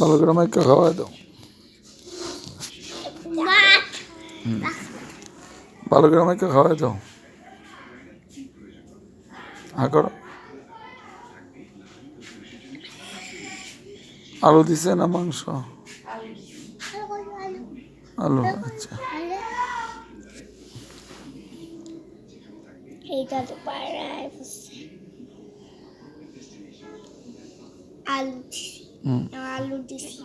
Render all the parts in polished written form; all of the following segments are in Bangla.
ভালো করে মাইকা খাওয়াই দাও, ভালো করে মাইকা খাওয়াই দাও। হ্যাঁ করো। আলু দিছে না মাংস? আলু, আচ্ছা। এইটা তো পাড়ায় বসে আলু দিছি, আলু দিছি।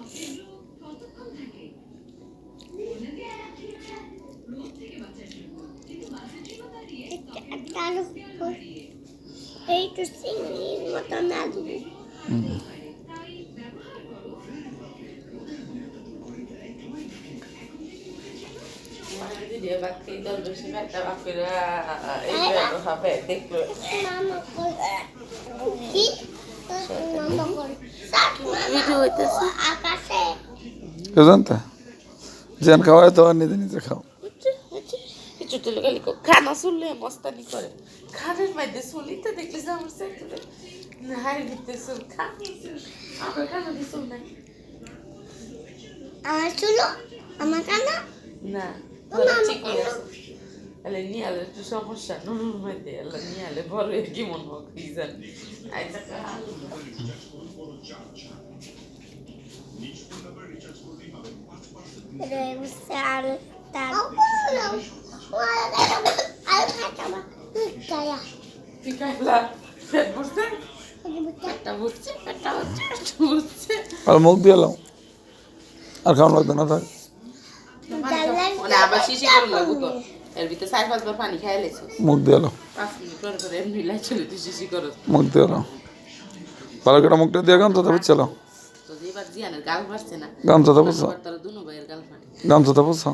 একটা আলু, এই তো চিংড়ির মতন আলু। কি আকাশে জানতে যেন খাওয়াই তো আর নিজে নিজে খাও। কিছু তুলে গেলি খানা শুনলে মস্তানি করে খানের মধ্যে শুনলি তো দেখলি যে আমার সেক্টরে হাড়ি দিতে শুন খান আমার খানা দিয়ে শুন নাই আমার চুলো আমার কানা না ঠিকই আছে তাহলে নিয়ে আলে একটু সমস্যা নুনুর মধ্যে আল্লাহ নিয়ে আলে বড় কি মন হোক কি জান আইসা আলু তার পিকাইলা ফেট বসছে একটা বুঝছে একটা বুঝছে আর মুখ দিয়ে এলাম আর খাওয়ানো লাগতো না থাক। মানে আবার শিশি করে লাগু তো এর ভিতরে 4-5 বার পানি খাই লেছো মুখ দিয়ে এলো, 5 মিনিট পরে পরে এমনি লাই চলে তুই শিশি করো মুখ দিয়ে এলো, ভালো করে মুখটা দিয়ে গামছাটা বুঝছিল, তো এবার জিয়ানের গাল ফাটছে না গামছাটা বুঝছো, তার দুনো ভাইয়ের গাল ফাটে গামছাটা বুঝছো।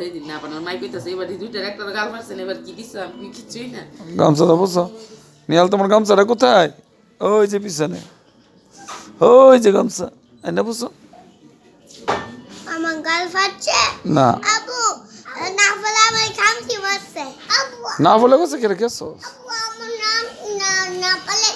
এই দিন না আপনার মাই কইতাছে এবার দুইটার একটা গাল ফাটছে না এবার কি দিছো আমি কিছুই না গামছাটা বুঝছো। নিয়াল তোমার গামছাটা কোথায়? ওই যে পিছনে, ওই যে গামছা এনে বুঝছো আমার গাল ফাটছে না, আবু না বলে আমার খামছি বসছে আবু না বলে গেছে কেরে কেছো আবু আমার নাম না না বলে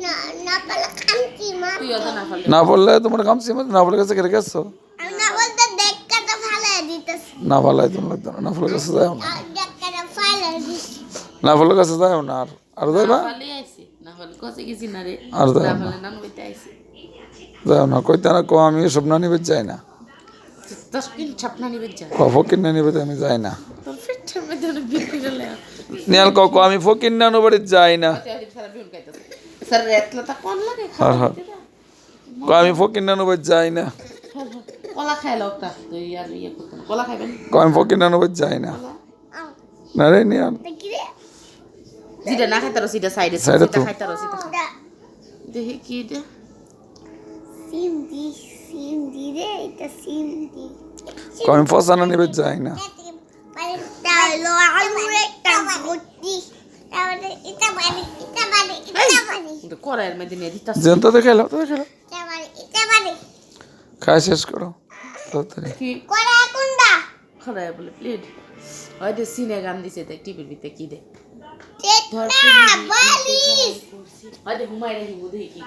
না না বলে খামছি মা তুই অত না ফেলে না বললে তোমার গামছি না বলে গেছে কেরে কেছো আমি না বলতে দেখতে তো ফালাই দিতেছি না ভালাই তুমি লাগতো না, না বলে গেছে যাও না, দেখতে তো ফালাই দিছি না বলে গেছে যাও না, আর যাইবা ফেলে আইছি না ফেলে কসে গেছি না রে আর না যাও না, ফেলে নানু কইতে আইছি যাও না, কইতে না কো আমি এসব না নিবে যাই না, 10 কিলো ছাপনা নিবে যা ফকির না নিবে আমি যাই না, তোর ফিটের মধ্যে বিক্রি করলে নিয়াল কো আমি ফকির না বাড়ি যাই না, সারা বিউন খাইতেছে স্যার এতলা তা কোন লাগে হ্যাঁ হ্যাঁ কো আমি ফকির না বাড়ি যাই না, কলা খাইলো একটা তুই আর ইয়ে করতে না কলা খাইবেন কো আমি ফকির না বাড়ি যাই না, না রে নিয়াল দেখি রে যেটা না খাইতারো সেটা সাইডে সাইডে সেটা তো। খাইতারো সেটা দেখি কি এটা সিন্দি রে এটা সিন্দি কো আমি ফসানা নিবে যাই না, ডালো আলুর একটা ভর্তি তাহলে এটা বাড়ি এটা বাড়ি এটা বাড়ি এটা কড়াইয়ের মধ্যে নিয়ে দিতাস যেন তো দেখাইলো তো দেখাইলো, এটা বাড়ি খাই শেষ করো তাড়াতাড়ি। কি কোরা কুন্ডা কড়াই বলে প্লেট হয়তো সিনে গান দিছে দেখ টিভির ভিতরে কি দে চেটা বালিশ হয়তো ঘুমাই রাখি দেখি কি